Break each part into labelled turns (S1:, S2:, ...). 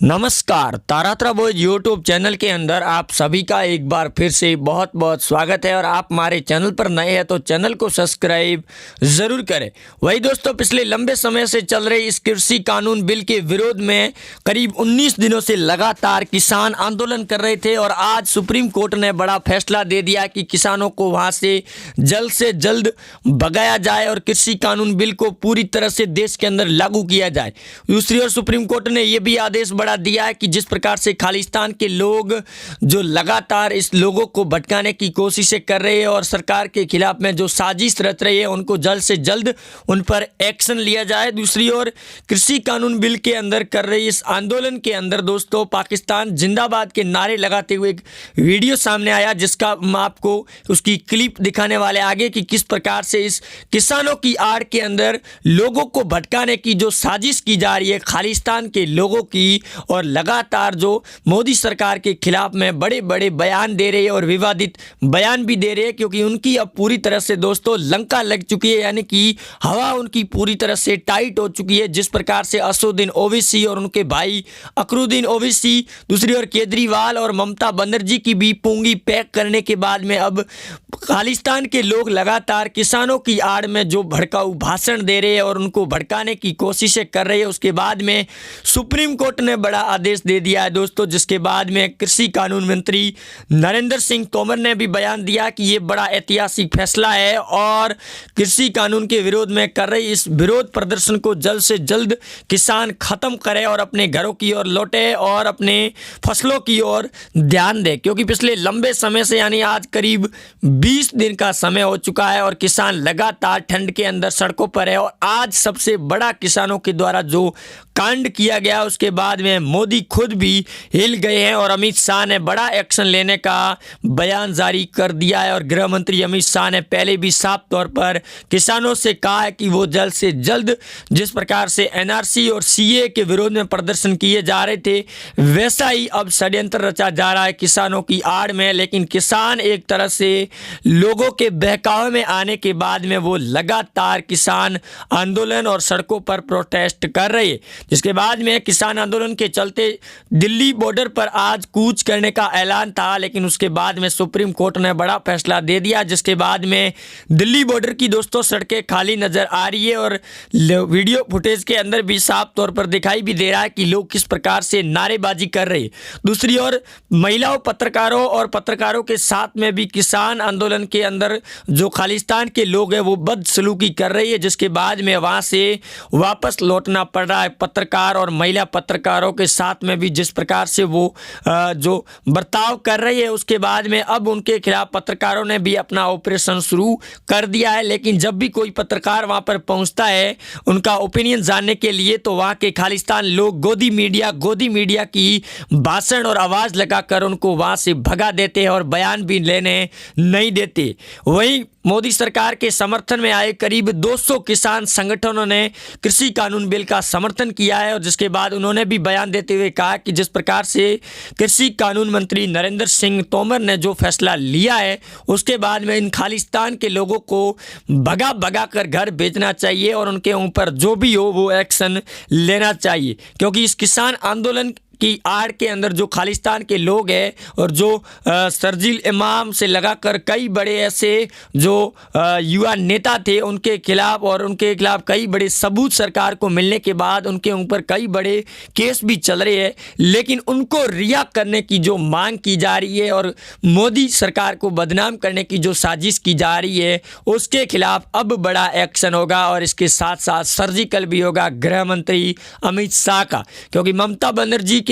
S1: नमस्कार, तारात्रा boys YouTube channel के अंदर आप सभी का एक बार फिर से बहुत बहुत स्वागत है। और आप हमारे चैनल पर नए हैं तो चैनल को सब्सक्राइब ज़रूर करें। वही दोस्तों, पिछले लंबे समय से चल रहे इस कृषि कानून बिल के विरोध में करीब 19 दिनों से लगातार किसान आंदोलन कर रहे थे और आज सुप्रीम कोर्ट ने बड़ा फैसला दे दिया कि किसानों को वहाँ से जल्द भगाया जाए और कृषि कानून बिल को पूरी तरह से देश के अंदर लागू किया जाए। दूसरी ओर सुप्रीम कोर्ट ने यह भी आदेश दिया है कि जिस प्रकार से खालिस्तान के लोग जो लगातार इस लोगों को भटकाने की कोशिशें कर रहे हैं और सरकार के खिलाफ में जो साजिश रच रही है उनको जल्द से जल्द उन पर एक्शन लिया जाए। दूसरी ओर कृषि कानून बिल के अंदर कर रही इस आंदोलन के अंदर दोस्तों पाकिस्तान जिंदाबाद के नारे लगाते हुए एक वीडियो सामने आया, जिसका हम आपको उसकी क्लिप दिखाने वाले आगे कि किस प्रकार से इस किसानों की आड़ के अंदर लोगों को भटकाने की जो साजिश की जा रही है खालिस्तान के लोगों की, और लगातार जो मोदी सरकार के खिलाफ में बड़े बड़े बयान दे रहे हैं और विवादित बयान भी दे रहे हैं, क्योंकि उनकी अब पूरी तरह से दोस्तों लंका लग चुकी है, यानी कि हवा उनकी पूरी तरह से टाइट हो चुकी है। जिस प्रकार से असदुद्दीन ओवैसी और उनके भाई अकरुद्दीन ओवैसी, दूसरी ओर केजरीवाल और ममता बनर्जी की भी पूंगी पैक करने के बाद में अब खालिस्तान के लोग लगातार किसानों की आड़ में जो भड़काऊ भाषण दे रहे हैं और उनको भड़काने की कोशिशें कर रहे हैं, उसके बाद में सुप्रीम कोर्ट ने बड़ा आदेश दे दिया है दोस्तों, जिसके बाद में कृषि कानून मंत्री नरेंद्र सिंह तोमर ने भी बयान दिया कि ये बड़ा ऐतिहासिक फैसला है और कृषि कानून के विरोध में कर रही इस विरोध प्रदर्शन को जल्द से जल्द किसान खत्म करे और अपने घरों की ओर लौटे और अपने फसलों की ओर ध्यान दे, क्योंकि पिछले लंबे समय से यानी आज करीब 20 दिन का समय हो चुका है और किसान लगातार ठंड के अंदर सड़कों पर है। और आज सबसे बड़ा किसानों के द्वारा जो कांड किया गया उसके बाद में मोदी खुद भी हिल गए हैं और अमित शाह ने बड़ा एक्शन लेने का बयान जारी कर दिया है। और गृह मंत्री अमित शाह ने पहले भी साफ तौर पर किसानों से कहा है कि वो जल्द से जल्द जिस प्रकार से एनआरसी और सीए के विरोध में प्रदर्शन किए जा रहे थे वैसा ही अब षड्यंत्र रचा जा रहा है किसानों की आड़ में। लेकिन किसान एक तरह से लोगों के बहकावे में आने के बाद में वो लगातार किसान आंदोलन और सड़कों पर प्रोटेस्ट कर रहे हैं, जिसके बाद में किसान आंदोलन के चलते दिल्ली बॉर्डर पर आज कूच करने का ऐलान था। लेकिन उसके बाद में सुप्रीम कोर्ट ने बड़ा फैसला दे दिया, जिसके बाद में दिल्ली बॉर्डर की दोस्तों सड़कें खाली नजर आ रही है और वीडियो फुटेज के अंदर भी साफ तौर पर दिखाई भी दे रहा है कि लोग किस प्रकार से नारेबाजी कर रहे हैं। दूसरी ओर महिलाओं पत्रकारों और पत्रकारों के साथ में भी किसान आंदोलन के अंदर जो खालिस्तान के लोग हैं वो बदसलूकी कर रही है, जिसके बाद में वहां से वापस लौटना पड़ रहा है। पत्रकार और महिला पत्रकारों के साथ में भी जिस प्रकार से वो जो बर्ताव कर रही है, उसके बाद में अब उनके खिलाफ पत्रकारों ने भी अपना ऑपरेशन शुरू कर दिया है। लेकिन जब भी कोई पत्रकार वहां पर पहुंचता है उनका ओपिनियन जानने के लिए, तो वहां के खालिस्तान लोग गोदी मीडिया की भाषण और आवाज लगाकर उनको वहां से भगा देते हैं और बयान भी लेने नहीं देते। वहीं मोदी सरकार के समर्थन में आए करीब 200 किसान संगठनों ने कृषि कानून बिल का समर्थन किया है और जिसके बाद उन्होंने भी बयान देते हुए कहा कि जिस प्रकार से कृषि कानून मंत्री नरेंद्र सिंह तोमर ने जो फैसला लिया है उसके बाद में इन खालिस्तान के लोगों को भगा कर घर भेजना चाहिए और उनके ऊपर जो भी हो वो एक्शन लेना चाहिए, क्योंकि इस किसान आंदोलन की आड़ के अंदर जो खालिस्तान के लोग हैं और जो शर्जील इमाम से लगाकर कई बड़े ऐसे जो युवा नेता थे उनके खिलाफ और उनके खिलाफ कई बड़े सबूत सरकार को मिलने के बाद उनके ऊपर कई बड़े केस भी चल रहे हैं, लेकिन उनको रिहा करने की जो मांग की जा रही है और मोदी सरकार को बदनाम करने की जो साजिश की जा रही है उसके खिलाफ अब बड़ा एक्शन होगा। और इसके साथ साथ सर्जिकल भी होगा गृह मंत्री अमित शाह का, क्योंकि ममता बनर्जी के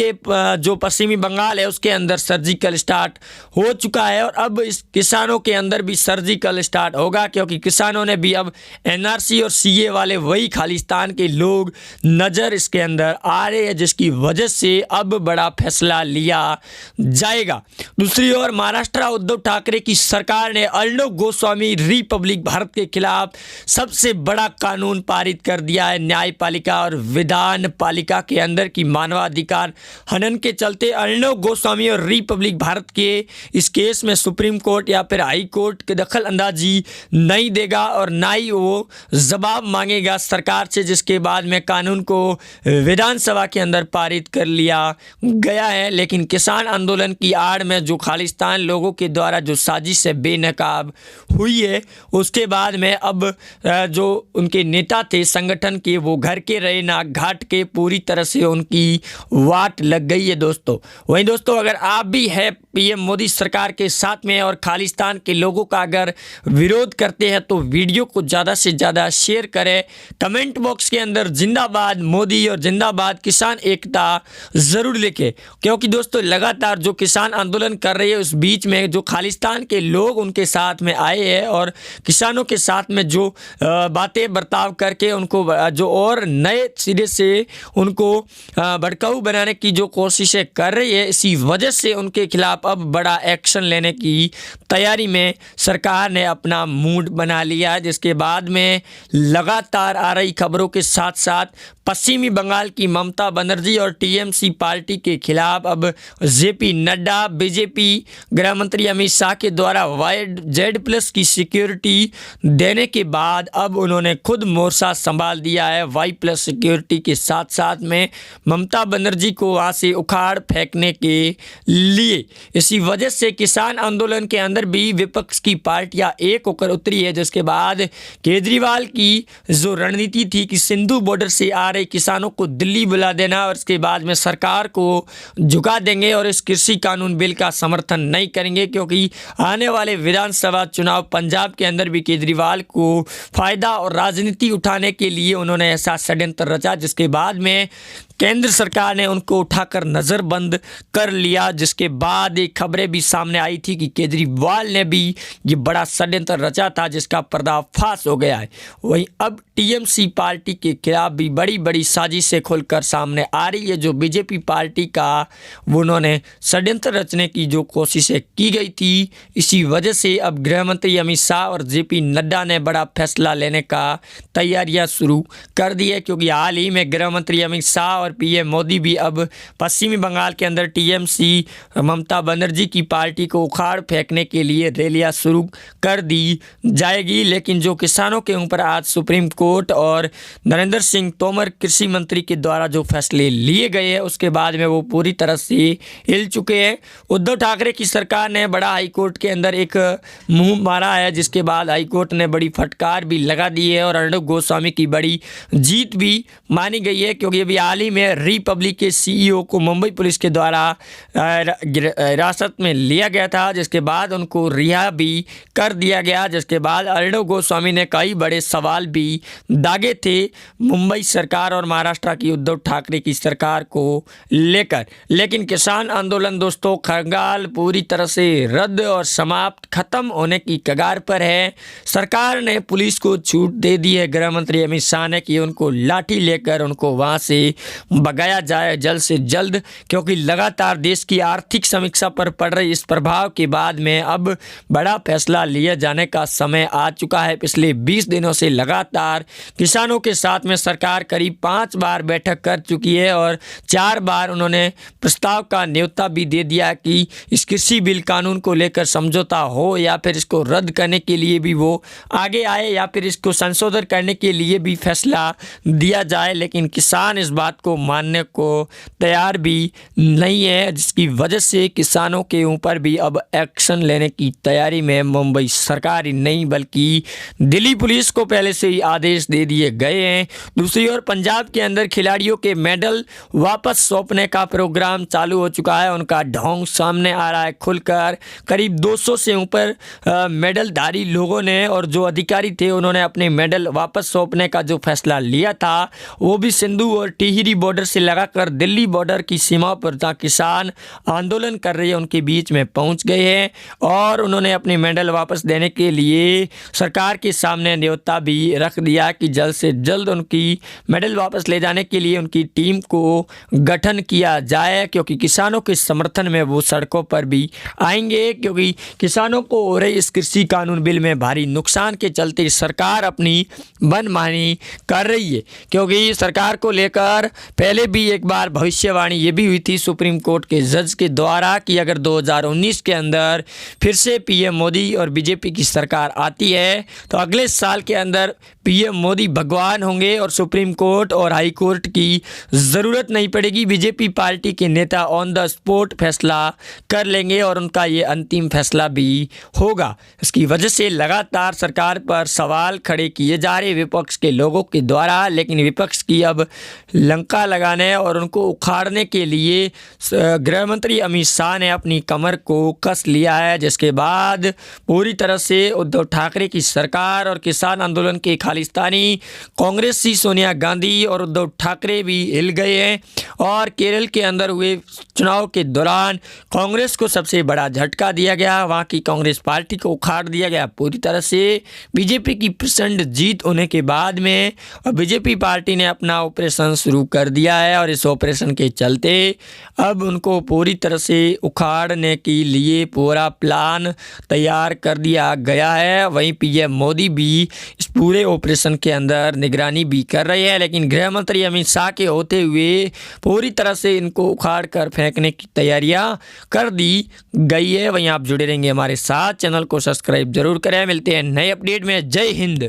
S1: जो पश्चिमी बंगाल है उसके अंदर सर्जिकल स्टार्ट हो चुका है और अब इस किसानों के अंदर भी सर्जिकल स्टार्ट होगा, क्योंकि किसानों ने भी अब एनआरसी और सीए वाले वही खालिस्तान के लोग नजर इसके अंदर आ रहे हैं, जिसकी वजह से अब बड़ा फैसला लिया जाएगा। दूसरी ओर महाराष्ट्र उद्धव ठाकरे की सरकार ने अर्णब गोस्वामी रिपब्लिक भारत के खिलाफ सबसे बड़ा कानून पारित कर दिया है। न्यायपालिका और विधान पालिका के अंदर की मानवाधिकार हनन के चलते अर्णव गोस्वामी और रिपब्लिक भारत के इस केस में सुप्रीम कोर्ट या फिर हाई कोर्ट की दखल अंदाजी नहीं देगा और ना ही वो जवाब मांगेगा सरकार से, जिसके बाद में कानून को विधानसभा के अंदर पारित कर लिया गया है। लेकिन किसान आंदोलन की आड़ में जो खालिस्तान लोगों के द्वारा जो साजिश से बेनकाब हुई है, उसके बाद में अब जो उनके नेता थे संगठन के, वो घर के रहे ना घाट के, पूरी तरह से उनकी वाट लग गई है दोस्तों। वहीं दोस्तों, अगर आप भी है पीएम मोदी सरकार के साथ में और खालिस्तान के लोगों का अगर विरोध करते हैं तो वीडियो को ज़्यादा से ज़्यादा शेयर करें। कमेंट बॉक्स के अंदर जिंदाबाद मोदी और जिंदाबाद किसान एकता ज़रूर लिखें, क्योंकि दोस्तों लगातार जो किसान आंदोलन कर रहे हैं उस बीच में जो खालिस्तान के लोग उनके साथ में आए हैं और किसानों के साथ में जो बातें बर्ताव करके उनको जो और नए सिरे से उनको भड़काऊ बनाने की जो कोशिशें कर रही है, इसी वजह से उनके खिलाफ अब बड़ा एक्शन लेने की तैयारी में सरकार ने अपना मूड बना लिया है। जिसके बाद में लगातार आ रही खबरों के साथ साथ पश्चिमी बंगाल की ममता बनर्जी और टीएमसी पार्टी के खिलाफ अब जेपी नड्डा, बीजेपी गृह मंत्री अमित शाह के द्वारा YZ+ की सिक्योरिटी देने के बाद अब उन्होंने खुद मोर्चा संभाल दिया है Y+ सिक्योरिटी के साथ साथ में ममता बनर्जी को वहाँ से उखाड़ फेंकने के लिए। इसी वजह से किसान आंदोलन के अंदर भी विपक्ष की पार्टियां एक होकर उतरी है, जिसके बाद केजरीवाल की जो रणनीति थी कि सिंधु बॉर्डर से आ रहे किसानों को दिल्ली बुला देना और उसके बाद में सरकार को झुका देंगे और इस कृषि कानून बिल का समर्थन नहीं करेंगे, क्योंकि आने वाले विधानसभा चुनाव पंजाब के अंदर भी केजरीवाल को फायदा और राजनीति उठाने के लिए उन्होंने ऐसा षड्यंत्र रचा, जिसके बाद में केंद्र सरकार ने उनको उठाकर नज़रबंद कर लिया। जिसके बाद एक खबरें भी सामने आई थी कि केजरीवाल ने भी ये बड़ा षड्यंत्र रचा था, जिसका पर्दाफाश हो गया है। वहीं अब टीएमसी पार्टी के खिलाफ भी बड़ी बड़ी साजिशें खुलकर सामने आ रही है। जो बीजेपी पार्टी का उन्होंने षड्यंत्र रचने की जो कोशिशें की गई थी, इसी वजह से अब गृह मंत्री अमित शाह और जेपी नड्डा ने बड़ा फैसला लेने का तैयारियां शुरू कर दी है, क्योंकि हाल ही में गृह मंत्री अमित शाह और पीएम मोदी भी अब पश्चिमी बंगाल के अंदर टीएमसी ममता बनर्जी की पार्टी को उखाड़ फेंकने के लिए रैलियां शुरू कर दी जाएगी। लेकिन जो किसानों के ऊपर आज सुप्रीम कोर्ट और नरेंद्र सिंह तोमर कृषि मंत्री के द्वारा जो फैसले लिए गए हैं, उसके बाद में वो पूरी तरह से हिल चुके हैं। उद्धव ठाकरे की सरकार ने बड़ा हाईकोर्ट के अंदर एक मुंह मारा है, जिसके बाद हाईकोर्ट ने बड़ी फटकार भी लगा दी है और अर्णव गोस्वामी की बड़ी जीत भी मानी गई है, क्योंकि अभी हाल ही में रिपब्लिक के सीईओ को मुंबई पुलिस के द्वारा हिरासत में लिया गया था, जिसके बाद उनको रिहा भी कर दिया गया। जिसके बाद अर्णव गोस्वामी ने कई बड़े सवाल भी दागे थे मुंबई सरकार और महाराष्ट्र की उद्धव ठाकरे की सरकार को लेकर। लेकिन किसान आंदोलन दोस्तों खंगाल पूरी तरह से रद्द और समाप्त खत्म होने की कगार पर है। सरकार ने पुलिस को छूट दे दी है, गृह मंत्री अमित शाह ने, कि उनको लाठी लेकर उनको वहां से भगाया जाए जल्द से जल्द, क्योंकि लगातार देश की आर्थिक समीक्षा पर पड़ रही इस प्रभाव के बाद में अब बड़ा फैसला लिए जाने का समय आ चुका है। पिछले 20 दिनों से लगातार किसानों के साथ में सरकार करीब 5 बार बैठक कर चुकी है और 4 बार उन्होंने प्रस्ताव का न्योता भी दे दिया कि इस कृषि बिल कानून को लेकर समझौता हो या फिर इसको रद्द करने के लिए भी वो आगे आए या फिर इसको संशोधन करने के लिए भी फैसला दिया जाए। लेकिन किसान इस बात को मानने को तैयार भी नहीं है, जिसकी वजह से किसानों के ऊपर भी अब एक्शन लेने की तैयारी में मुंबई सरकार ही नहीं बल्कि दिल्ली पुलिस को पहले से ही आदेश दे दिए गए हैं। दूसरी ओर पंजाब के अंदर खिलाड़ियों के मेडल वापस सौंपने का प्रोग्राम चालू हो चुका है। उनका ढोंग सामने आ रहा है खुलकर। करीब 200 से ऊपर मेडलधारी लोगों ने और जो अधिकारी थे उन्होंने अपने मेडल वापस सौंपने का जो फैसला लिया था वो भी सिंधु और टिहरी बॉर्डर से लगाकर दिल्ली बॉर्डर की सीमा पर जहाँ किसान आंदोलन कर रहे हैं उनके बीच में पहुंच गए हैं और उन्होंने अपने मेडल वापस देने के लिए सरकार के सामने न्योता भी रख दिया कि जल्द से जल्द उनकी मेडल वापस ले जाने के लिए उनकी टीम को गठन किया जाए, क्योंकि किसानों के समर्थन में वो सड़कों पर भी आएंगे। क्योंकि किसानों को हो रहे इस कृषि कानून बिल में भारी नुकसान के चलते सरकार अपनी मनमानी कर रही है, क्योंकि सरकार को लेकर पहले भी एक बार भविष्यवाणी ये भी हुई थी सुप्रीम कोर्ट के जज के द्वारा कि अगर 2019 के अंदर फिर से पीएम मोदी और बीजेपी की सरकार आती है तो अगले साल के अंदर पीएम मोदी भगवान होंगे और सुप्रीम कोर्ट और हाई कोर्ट की ज़रूरत नहीं पड़ेगी। बीजेपी पार्टी के नेता ऑन द स्पॉट फैसला कर लेंगे और उनका ये अंतिम फैसला भी होगा। इसकी वजह से लगातार सरकार पर सवाल खड़े किए जा रहे विपक्ष के लोगों के द्वारा, लेकिन विपक्ष की अब लंका लगाने और उनको उखाड़ने के लिए गृह मंत्री अमित शाह ने अपनी कमर को कस लिया है, जिसके बाद पूरी तरह से उद्धव ठाकरे की सरकार और किसान आंदोलन के खालिस्तानी कांग्रेसी सोनिया गांधी और उद्धव ठाकरे भी हिल गए हैं। और केरल के अंदर हुए चुनाव के दौरान कांग्रेस को सबसे बड़ा झटका दिया गया, वहाँ की कांग्रेस पार्टी को उखाड़ दिया गया पूरी तरह से। बीजेपी की प्रचंड जीत होने के बाद में बीजेपी पार्टी ने अपना ऑपरेशन शुरू कर दिया है और इस ऑपरेशन के चलते अब उनको पूरी तरह से उखाड़ने के लिए पूरा प्लान तैयार कर दिया गया है। वहीं पीएम मोदी भी इस पूरे ऑपरेशन के अंदर निगरानी भी कर रहे हैं, लेकिन गृह मंत्री अमित शाह के होते हुए पूरी तरह से इनको उखाड़ कर फेंकने की तैयारियां कर दी गई है। वहीं आप जुड़े रहेंगे हमारे साथ, चैनल को सब्सक्राइब जरूर करें। मिलते हैं नए अपडेट में। जय हिंद।